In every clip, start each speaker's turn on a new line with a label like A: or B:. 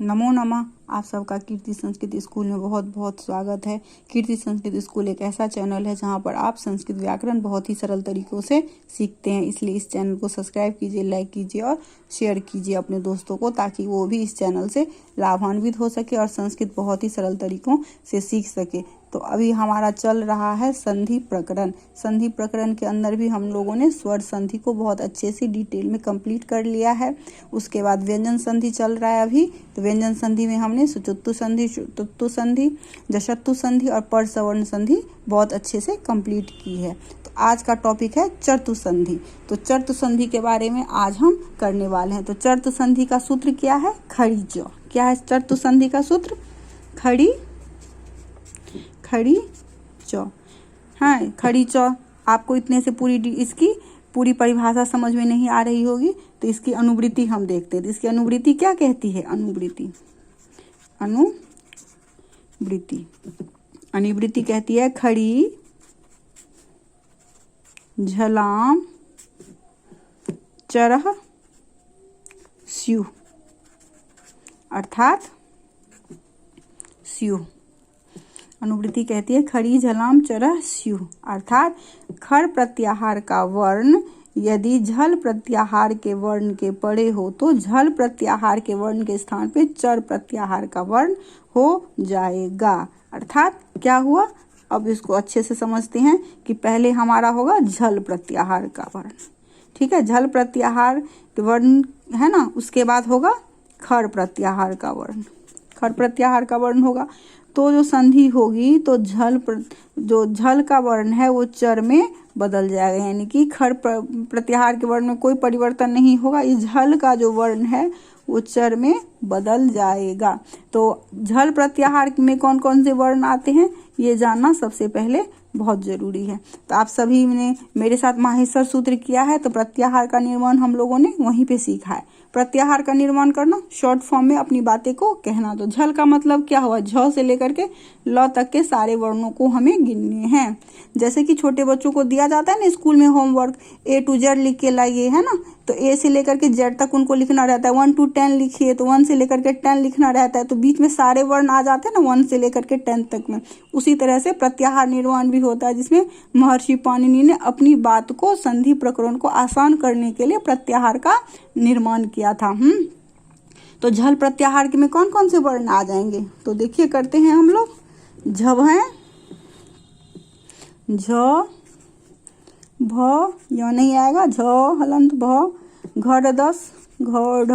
A: नमो नमः। आप सबका कीर्ति संस्कृत स्कूल में बहुत बहुत स्वागत है। कीर्ति संस्कृत स्कूल एक ऐसा चैनल है जहां पर आप संस्कृत व्याकरण बहुत ही सरल तरीकों से सीखते हैं। इसलिए इस चैनल को सब्सक्राइब कीजिए, लाइक कीजिए और शेयर कीजिए अपने दोस्तों को, ताकि वो भी इस चैनल से लाभान्वित हो सके और संस्कृत बहुत ही सरल तरीकों से सीख सके। तो अभी हमारा चल रहा है संधि प्रकरण। संधि प्रकरण के अंदर भी हम लोगों ने स्वर संधि को बहुत अच्छे से डिटेल में कंप्लीट कर लिया है। उसके बाद व्यंजन संधि चल रहा है अभी। तो व्यंजन संधि में हमने सुचुत्तु संधि, तुत्तु संधि, जशत्तु संधि और परसवर्ण संधि बहुत अच्छे से कंप्लीट की है। तो आज का टॉपिक है चर्तु संधि। तो चर्तु संधि के बारे में आज हम करने वाले हैं। तो चर्तु संधि का सूत्र क्या है? खड़ी च। क्या है चर्तु संधि का सूत्र? खड़ी च। हाँ, खड़ी च। आपको इतने से इसकी पूरी परिभाषा समझ में नहीं आ रही होगी, तो इसकी अनुवृत्ति हम देखते हैं। तो इसकी अनुवृत्ति क्या कहती है? अनुवृत्ति कहती है खड़ी झलाम चरह स्यु, अर्थात स्यु। अनुवृत्ति कहती है खड़ी झलाम चरह स्यु, अर्थात खर प्रत्याहार का वर्ण यदि झल प्रत्याहार के वर्ण के परे हो तो झल प्रत्याहार के वर्ण के स्थान पे चर प्रत्याहार का वर्ण हो जाएगा। अर्थात क्या हुआ? अब इसको अच्छे से समझते हैं कि पहले हमारा होगा झल प्रत्याहार का वर्ण, ठीक है। झल प्रत्याहार के वर्ण है ना, उसके बाद होगा खर प्रत्याहार का वर्ण। खर प्रत्याहार का वर्ण होगा तो जो संधि होगी तो जो झल का वर्ण है वो चर में बदल जाएगा, यानी कि खर प्रत्याहार के वर्ण में कोई परिवर्तन नहीं होगा। इस झल का जो वर्ण है वो चर में बदल जाएगा। तो झल प्रत्याहार में कौन कौन से वर्ण आते हैं ये जानना सबसे पहले बहुत जरूरी है। तो आप सभी ने मेरे साथ माहेश्वर सूत्र किया है, तो प्रत्याहार का निर्माण हम लोगों ने वहीं पे सीखा है। प्रत्याहार का निर्माण करना, शॉर्ट फॉर्म में अपनी बातें को कहना। तो झल का मतलब क्या हुआ? झ से लेकर के ल तक के सारे वर्णों को हमें गिनने हैं। जैसे कि छोटे बच्चों को दिया जाता है ना स्कूल में होमवर्क, A to Z लिख के लाइए, है ना। तो A से लेकर के Z तक उनको लिखना रहता है। 1 to 10 लिखिए, तो 1 से लेकर के 10 लिखना रहता है। तो बीच में सारे वर्ण आ जाते हैं ना 1 से लेकर के 10 तक में। उसी तरह से प्रत्याहार निर्माण भी होता है, जिसमें महर्षि पाणिनि ने अपनी बात को, संधि प्रकरण को आसान करने के लिए प्रत्याहार का निर्माण किया था। तो झल प्रत्याहार में कौन कौन से वर्ण आ जाएंगे? तो देखिए करते हैं हम लोग। झ है, झ भ यह नहीं आएगा, झ हलंत भ, घड़ 10, घ ढ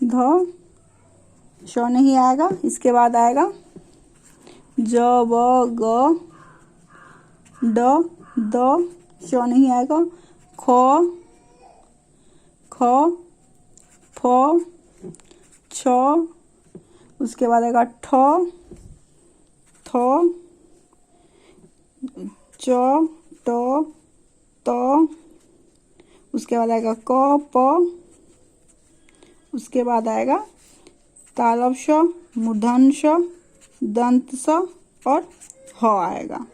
A: ध, श नहीं आएगा। इसके बाद आएगा ज व ग ड द, श नहीं आएगा। ख ख फ छ, उसके बाद आएगा ठ थ च ट त, उसके बाद आएगा क प, उसके बाद आएगा तालव श, मूर्धन्य श, दंत स और ह आएगा,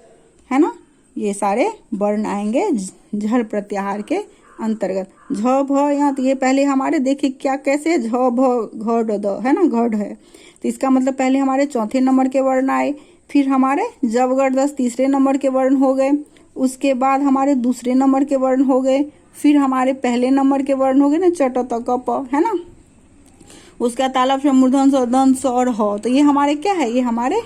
A: है ना। ये सारे वर्ण आएंगे झल प्रत्याहार के अंतर्गत। झ भ यहाँ, तो ये पहले हमारे देखिए क्या कैसे झ भ घ ड द, है ना, घड़ है। तो इसका मतलब पहले हमारे चौथे नंबर के वर्ण आए, फिर हमारे जब गढ़ 10 तीसरे नंबर के वर्ण हो गए, उसके बाद हमारे दूसरे नंबर के वर्ण हो गए, फिर हमारे पहले नंबर के वर्ण हो गए ना, चट त क प, है ना। उसका तालव श, मूर्धन्य स, दंत स और ह। तो ये हमारे क्या है? ये हमारे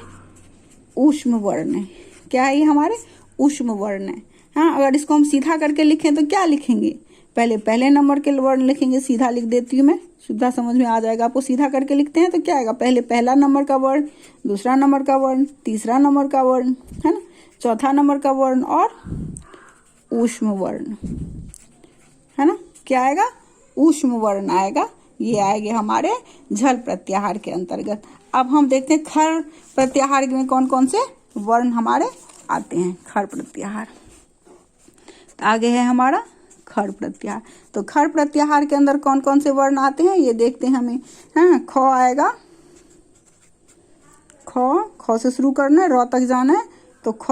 A: ऊष्म वर्ण है। क्या है? ये हमारे ऊष्म वर्ण है। हाँ, अगर इसको हम सीधा करके लिखें तो क्या लिखेंगे? पहले नंबर के वर्ण लिखेंगे। सीधा लिख देती हूँ मैं, सीधा समझ में आ जाएगा आपको। सीधा करके लिखते हैं तो क्या आएगा? पहला नंबर का वर्ण, दूसरा नंबर का वर्ण, तीसरा नंबर का वर्ण, है ना, चौथा नंबर का वर्ण और ऊष्म वर्ण, है ना। क्या आएगा? ऊष्म वर्ण आएगा। ये आएंगे हमारे झल प्रत्याहार के अंतर्गत। अब हम देखते हैं खर प्रत्याहार में कौन कौन से वर्ण हमारे आते हैं। खर प्रत्याहार आगे है हमारा खर प्रत्याहार। तो खर प्रत्याहार के अंदर कौन कौन से वर्ण आते हैं ये देखते हैं हमें। हाँ, ख आएगा, ख से शुरू करना है, र तक जाना है। तो ख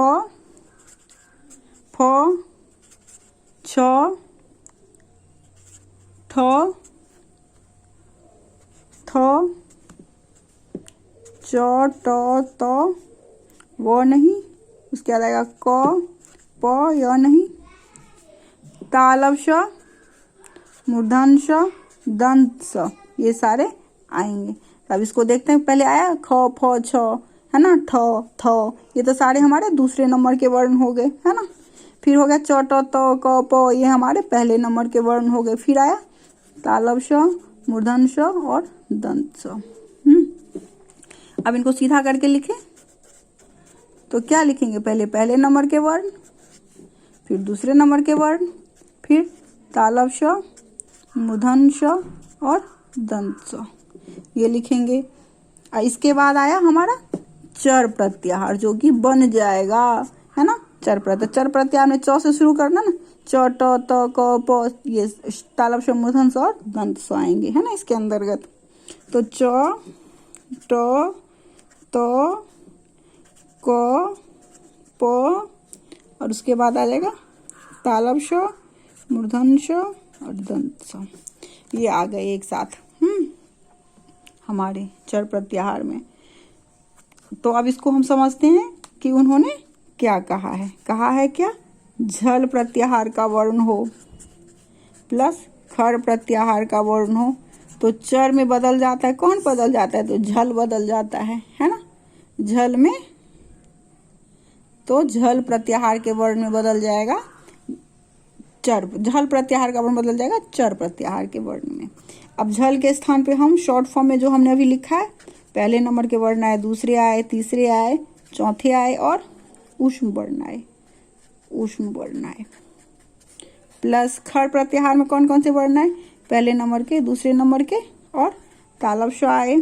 A: फ छ ठ थ च ट त वो नहीं, उसके बाद आएगा क प य नहीं, तालव श, मूर्धन श, दंत स, ये सारे आएंगे। अब इसको देखते हैं, पहले आया ख फ छ, है ना, ठ थ, ये तो सारे हमारे दूसरे नंबर के वर्ण हो गए, है ना। फिर हो गया च ट त क प, ये हमारे पहले नंबर के वर्ण हो गए। फिर आया तालव श, मूर्धन श और दंत स। अब इनको सीधा करके लिखें तो क्या लिखेंगे, पहले पहले नंबर के वर्ण, फिर दूसरे नंबर के वर्ण, फिर तालव श, मूर्धन श और दंत स, ये लिखेंगे। इसके बाद आया हमारा चर प्रत्याहार, जो कि बन जाएगा, है ना, चर प्रत्याहार। चर प्रत्याहार में च से शुरू करना ना, च ट त क प, ये तालव श, मूर्धन श और दंत स आएंगे, है ना, इसके अंतर्गत। तो च ट त क प और उसके बाद आ जाएगा तालव श, मूर्धन श और दंत स, ये आ गए एक साथ हमारे चर प्रत्याहार में। तो अब इसको हम समझते हैं कि उन्होंने क्या कहा है। कहा है क्या, झल प्रत्याहार का वर्ण हो प्लस खर प्रत्याहार का वर्ण हो तो चर में बदल जाता है। कौन बदल जाता है, तो झल बदल जाता है ना। झल में तो झल प्रत्याहार के वर्ण में बदल जाएगा चर, झल प्रत्याहार का वर्ण बदल जाएगा चर प्रत्याहार के वर्ण में। अब झल के स्थान पे हम शॉर्ट फॉर्म में जो हमने अभी लिखा है, पहले नंबर के वर्ण आए, दूसरे आए, तीसरे आए, चौथे आए और ऊष्म वर्ण आए, ऊष्म वर्ण आए। प्लस खर प्रत्याहार में कौन कौन से वर्ण आए, पहले नंबर के, दूसरे नंबर के और तालव श आए,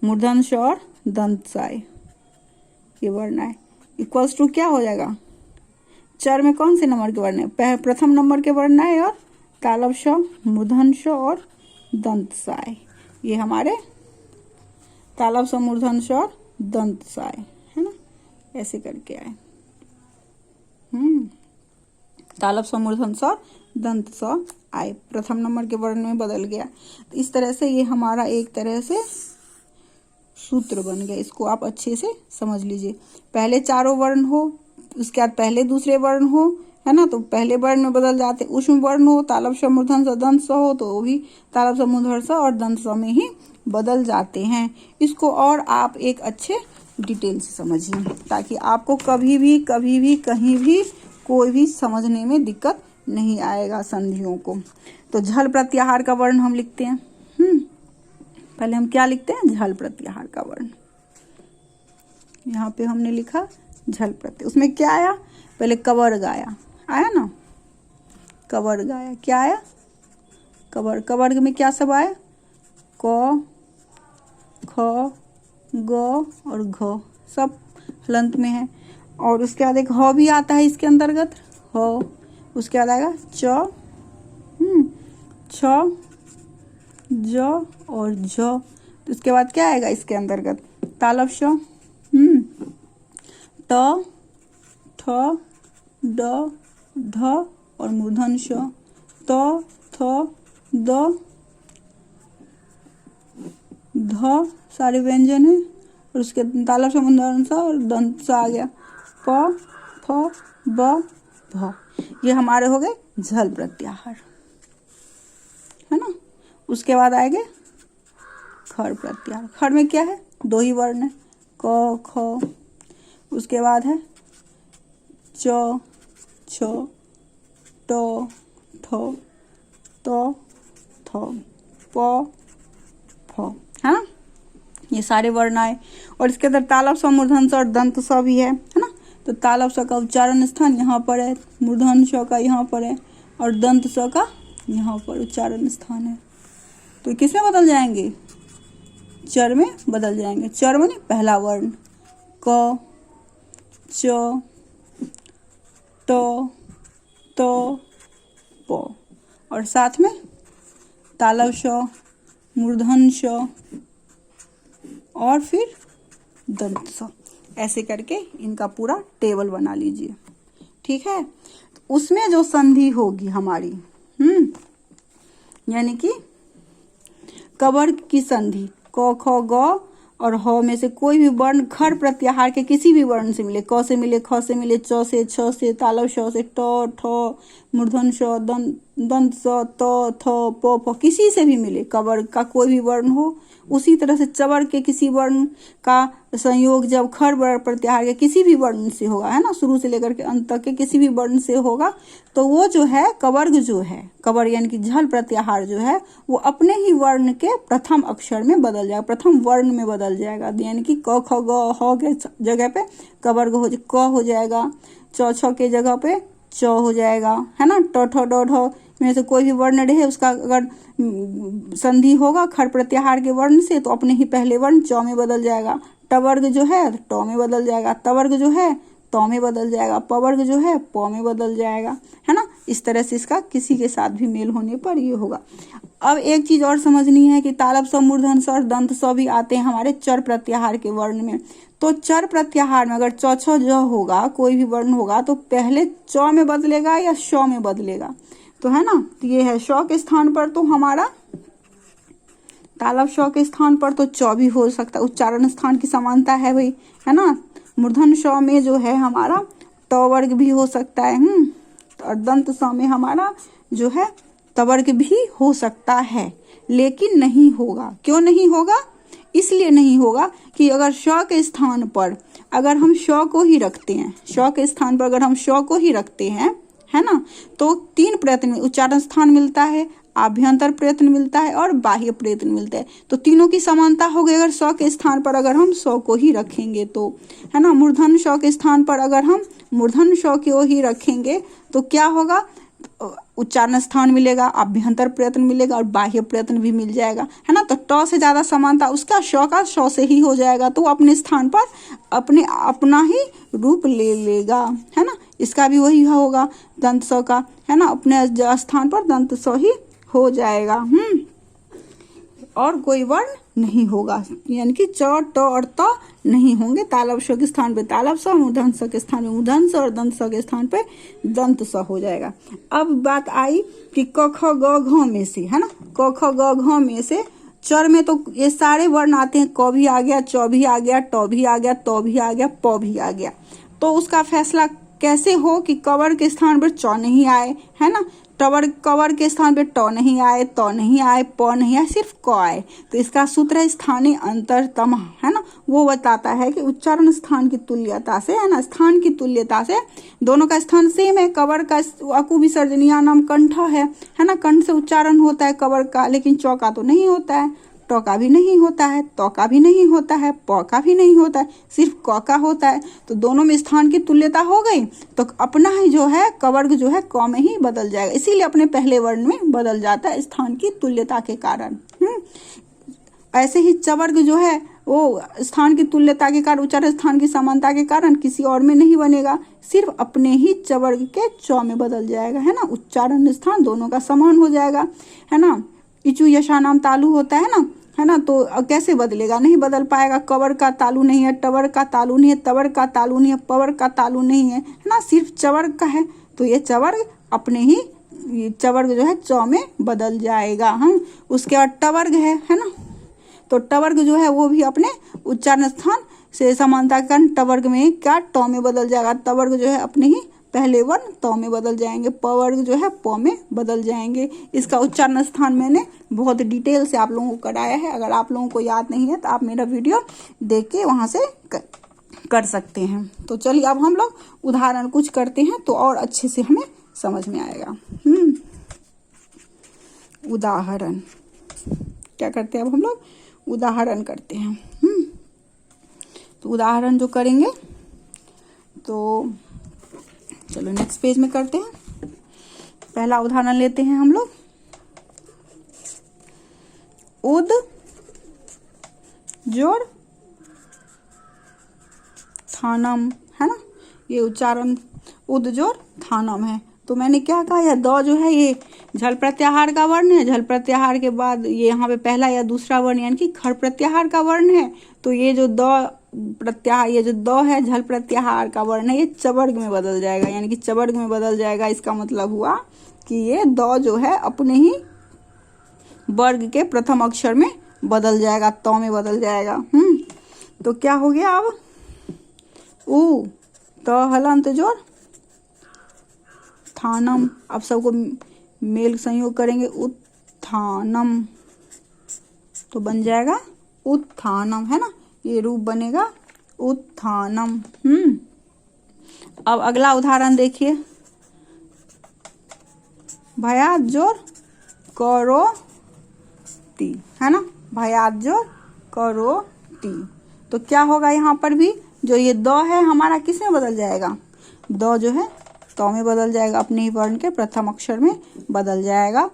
A: मूर्धन श और दंत स आए, ये वर्ण आए। इक्वल्स टू क्या हो जाएगा, चर में कौन से नंबर के वर्ण है, प्रथम नंबर के वर्ण आए और तालव श, मूर्धन श और दंत स आए, ये हमारे तालव श, मूर्धन श और दंत स आए, है ना, ऐसे करके आए। तालव श, मूर्धन श और दंत स आए, प्रथम नंबर के वर्ण में बदल गया। तो इस तरह से ये हमारा एक तरह से सूत्र बन गया, इसको आप अच्छे से समझ लीजिए। पहले चारों वर्ण हो, उसके बाद पहले दूसरे वर्ण हो, है ना, तो पहले वर्ण में बदल जाते। ऊष्म वर्ण हो, तालव श, मूर्धन श, दंत स हो, तो वो भी तालव श, मूर्धन श और दंत स में ही बदल जाते हैं। इसको और आप एक अच्छे डिटेल से समझिए, ताकि आपको कभी भी कहीं भी कोई भी समझने में दिक्कत नहीं आएगा संधियों को। तो झल प्रत्याहार का वर्ण हम लिखते हैं। पहले हम क्या लिखते हैं, झल प्रत्याहार का वर्ण। यहाँ पे हमने लिखा झल प्रत्याहार, उसमें क्या आया, पहले कवर्ग आया ना, कवर्ग आया, क्या आया, कवर्ग में क्या सब आया, क ख ग और घ, सब हलंत में है। और उसके बाद एक ह भी आता है इसके अंतर्गत, ह, उसके बाद आएगा च, छ, ज और झ। तो उसके बाद क्या आएगा इसके अंतर्गत, तालव श, त, ठ, ड, ढ और मूर्धन श, त, थ, द, ध, सारे व्यंजन है। और उसके तालव श, मूर्धन श और दंत स आ गया, प, फ, ब, भ, ये हमारे हो गए झल प्रत्याहार, है ना। उसके बाद आएंगे खर प्रत्याहार। खर में क्या है, दो ही वर्ण है, क ख, उसके बाद है च, छ, ट, ठ, त, थ, प, फ, है ना, ये सारे वर्ण आए। और इसके अंदर तालव श, मूर्धन श और दंत स भी है ना। तो तालव श का उच्चारण स्थान यहाँ पर है, मूर्धन श का यहाँ पर है और दंत स का यहाँ पर उच्चारण स्थान है। तो किस में बदल जाएंगे, चर में बदल जाएंगे। चर माने पहला वर्ण, क, च, ट, त, प और साथ में तालव श, मूर्धन श और फिर दंत स, ऐसे करके इनका पूरा टेबल बना लीजिए, ठीक है। तो उसमें जो संधि होगी हमारी, यानी कि कवर्ग की संधि, क ख ग और ह में से कोई भी वर्ण खर प्रत्याहार के किसी भी वर्ण से मिले, क से मिले, ख से मिले, च से, छ से, तालव श से, ट, ठ, मूर्धन श, दंत स, त, थ, प, फ, किसी से भी मिले, कवर्ग का कोई भी वर्ण हो। उसी तरह से चवर्ग के किसी वर्ण का संयोग जब खर प्रत्याहार के किसी भी वर्ण से होगा, है ना, शुरू से लेकर के अंत तक के किसी भी वर्ण से होगा, तो वो जो है कवर्ग जो है, कवर्ग यानी कि झल प्रत्याहार जो है वो अपने ही वर्ण के प्रथम अक्षर में बदल जाएगा, प्रथम वर्ण में बदल जाएगा। यानी कि क, ख, ग, ह के जगह पे कवर्ग क हो जाएगा, च, छ के जगह पे च हो जाएगा, है ना। ट, ठ, ड, ढ में से कोई भी वर्ण रहे उसका अगर संधि होगा खर प्रत्याहार के वर्ण से तो अपने ही पहले वर्ण च में बदल जाएगा। टवर्ग जो है ट में बदल जाएगा, तवर्ग जो है त में बदल जाएगा, पवर्ग जो है प में बदल जाएगा, है ना। इस तरह से इसका किसी के साथ भी मेल होने पर ये होगा। अब एक चीज और समझनी है कि तालव स, मूर्धन स और दंत स भी आते हैं हमारे चर प्रत्याहार के वर्ण में। तो चर प्रत्याहार में अगर च, छ, ज होगा, कोई भी वर्ण होगा तो पहले च में बदलेगा या श में बदलेगा, तो है ना। तो ये है श के स्थान पर तो हमारा तालव श के स्थान पर तो च भी हो सकता है, उच्चारण स्थान की समानता है भाई, है ना। मूर्धन श में जो है हमारा ट वर्ग भी हो सकता है, और दंत स में हमारा जो है तवर्ग भी हो सकता है, लेकिन नहीं होगा। क्यों नहीं होगा? इसलिए नहीं होगा कि अगर श के स्थान पर अगर हम श को ही रखते हैं, श के स्थान पर अगर हम श को ही रखते हैं, है ना, तो तीन प्रयत्न में उच्चारण स्थान मिलता है, आभ्यंतर प्रयत्न मिलता है और बाह्य प्रयत्न मिलता है। तो तीनों की समानता हो गई अगर स के स्थान पर अगर हम स को ही रखेंगे तो, है ना। मूर्धन श के स्थान पर अगर हम मूर्धन श को ही रखेंगे तो क्या होगा? उच्चारण स्थान मिलेगा, आभ्यंतर प्रयत्न मिलेगा और बाह्य प्रयत्न भी मिल जाएगा, है ना। तो ट से ज्यादा समानता उसका श का श से ही हो जाएगा, तो वो अपने स्थान पर अपना ही रूप ले लेगा, है ना। इसका भी वही होगा दंत स का, है ना, अपने स्थान पर दंत स ही हो जाएगा। और कोई वर्ण नहीं होगा, यानी कि च, ट और त नहीं होंगे। तालव श के स्थान पे तालव स, मूर्धन स के स्थान पे मूर्धन स और दंत स के स्थान पे दंत स हो जाएगा। अब बात आई कि क, ख, ग, घ में से, है ना, क, ख, ग, घ में से चर में तो ये सारे वर्ण आते हैं, क भी आ गया, च भी आ गया, ट भी आ गया, त भी आ गया, प भी आ गया। तो उसका फैसला कैसे हो कि कवर के स्थान पर च नहीं आए, है ना, कवर के स्थान पे ट नहीं आए, त नहीं आए, प नहीं आए, सिर्फ क आए। तो इसका सूत्र है स्थानीय अंतरतम, है ना, वो बताता है कि उच्चारण स्थान की तुल्यता से, है ना, स्थान की तुल्यता से दोनों का स्थान सेम है। कवर का अकु विसर्जनीय नाम कंठ है ना, कंठ से उच्चारण होता है कवर का, लेकिन च का तो नहीं होता है, ट का भी नहीं होता है, त का भी नहीं होता है, प का भी नहीं होता है, सिर्फ क का होता है। तो दोनों में स्थान की तुल्यता हो गई, तो अपना ही जो है कवर्ग जो है क में ही बदल जाएगा, इसीलिए अपने पहले वर्ण में बदल जाता है स्थान की तुल्यता के कारण। ऐसे ही चवर्ग जो है वो स्थान की तुल्यता के कारण, उच्चारण स्थान की समानता के कारण किसी और में नहीं बनेगा, सिर्फ अपने ही चवर्ग के च में बदल जाएगा, है ना। उच्चारण स्थान दोनों का समान हो जाएगा, है ना। इचु यशा नाम तालु होता है ना, तो कैसे बदलेगा? नहीं बदल पाएगा। कवर का तालु नहीं है, टवर का तालु नहीं है, तवर का तालु नहीं है, पवर का तालु नहीं है ना, सिर्फ चवर्ग का है। तो ये चवर्ग अपने ही चवर्ग जो है च में बदल जाएगा। उसके बाद टवर्ग है ना, तो टवर्ग जो है वो भी अपने उच्चारण स्थान से समानता के कारण टवर्ग में क्या ट में बदल जाएगा। तवर्ग जो है अपने ही पहले वर्ण त में बदल जाएंगे, पवर्ग जो है प में बदल जाएंगे। इसका उच्चारण स्थान मैंने बहुत डिटेल से आप लोगों को कराया है, अगर आप लोगों को याद नहीं है तो आप मेरा वीडियो देख के वहां से कर सकते हैं। तो चलिए अब हम लोग उदाहरण कुछ करते हैं तो और अच्छे से हमें समझ में आएगा। उदाहरण क्या करते हैं अब हम लोग? उदाहरण करते हैं। तो उदाहरण जो करेंगे तो चलो नेक्स्ट पेज में करते हैं। पहला उदाहरण लेते हैं हम लोग, उद जोड़ थानम, है ना, ये उच्चारण उद जोड़ थानम है। तो मैंने क्या कहा, यह द जो है ये झल प्रत्याहार का वर्ण है, झल प्रत्याहार के बाद ये यहाँ पे पहला या दूसरा वर्ण यानी कि खर प्रत्याहार का वर्ण है। तो ये जो द प्रत्याहार, ये जो द है झल प्रत्याहार का वर्ण है, ये चवर्ग में बदल जाएगा, यानी कि चवर्ग में बदल जाएगा। इसका मतलब हुआ कि ये द जो है अपने ही वर्ग के प्रथम अक्षर में बदल जाएगा, त में बदल जाएगा। तो क्या हो गया अब, उ त हलंत जोड़ थानम। अब सबको मेल संयोग करेंगे, उत्थानम, तो बन जाएगा उत्थानम, है ना, ये रूप बनेगा उत्थानम। अब अगला उदाहरण देखिए, भयात जोड़ करोति, है ना, भयात जोड़ करोति। तो क्या होगा यहाँ पर भी, जो ये द है हमारा किस में बदल जाएगा, द जो है तो में बदल जाएगा, अपने ही वर्ण के प्रथम अक्षर में बदल जाएगा।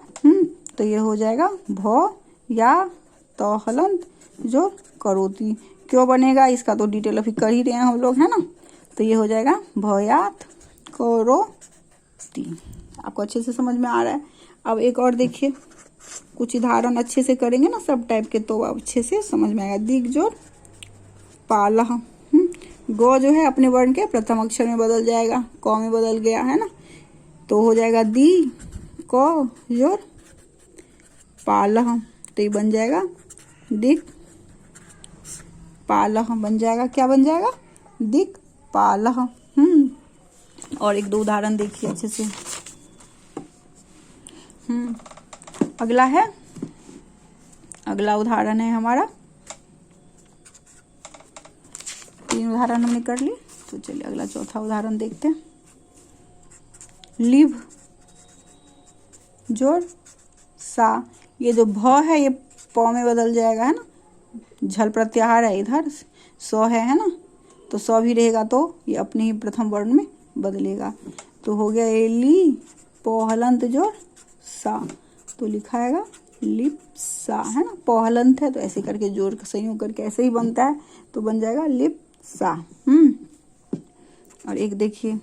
A: तो ये हो जाएगा भ या त हलंत जो करोति। क्यों बनेगा इसका तो डिटेल अभी कर ही रहे हैं हम लोग, है ना। तो ये हो जाएगा भयात करोति। आपको अच्छे से समझ में आ रहा है। अब एक और देखिए, कुछ उदाहरण अच्छे से करेंगे ना सब टाइप के, तो अच्छे से समझ में आएगा। दिग जोड़ पालह, गो जो है अपने वर्ण के प्रथम अक्षर में बदल जाएगा, क में बदल गया, है ना, तो हो जाएगा दी क जोड़ पालह। तो ये बन जाएगा दिक पालह, बन जाएगा, क्या बन जाएगा, दिक पालह। और एक दो उदाहरण देखिए अच्छे से। अगला है, अगला उदाहरण है हमारा, 3 उदाहरण हमने कर लिए, तो चलिए अगला चौथा उदाहरण देखते हैं। लिभ जोड़ सा, ये जो भ है ये प में बदल जाएगा, है ना, झल प्रत्याहार है, इधर स है ना, तो स भी रहेगा तो ये अपने ही प्रथम वर्ण में बदलेगा। तो हो गया एली प हलंत जोड़ सा, तो लिखाएगा लिप्सा, है ना, प हलंत है तो ऐसे करके जोड़ संयोग करके ऐसे ही बनता है, तो बन जाएगा लिप्सा। और एक देखिए,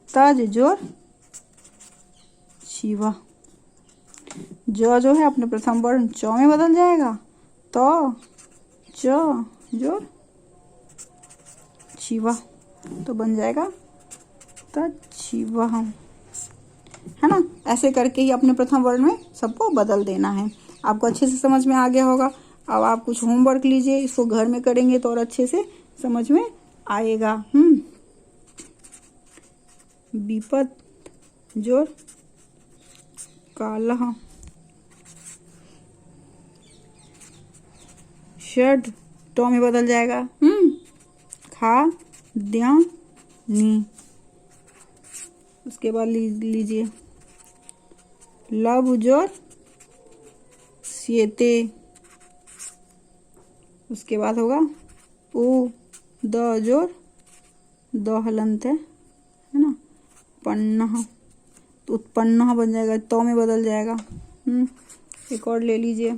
A: तज जोड़ शिवा, जो है अपने प्रथम वर्ण च में बदल जाएगा, तो च जोड़ शिवा, तो बन जाएगा तच्छिवा, है ना। ऐसे करके ही अपने प्रथम वर्ण में सबको बदल देना है। आपको अच्छे से समझ में आ गया होगा। अब आप कुछ होमवर्क लीजिए, इसको घर में करेंगे तो और अच्छे से समझ में आएगा। विपत जोड़ कालह, षड टो में बदल जाएगा, खाद्यानि। उसके बाद लीजिए लव जोड़ स्येते, उसके बाद होगा उ द जोड़ द हलंत है ना, पन्नह, तो उत्पन्न बन जाएगा, तो में बदल जाएगा। एक और ले लीजिए,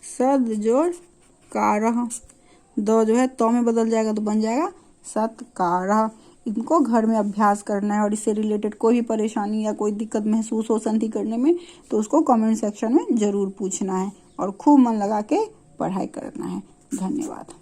A: सद जोड़ कारह, द जो है तो में बदल जाएगा तो बन जाएगा सत्कारह। इनको घर में अभ्यास करना है, और इससे रिलेटेड कोई भी परेशानी या कोई दिक्कत महसूस हो संधि करने में तो उसको कमेंट सेक्शन में जरूर पूछना है, और खूब मन लगा के पढ़ाई करना है। धन्यवाद।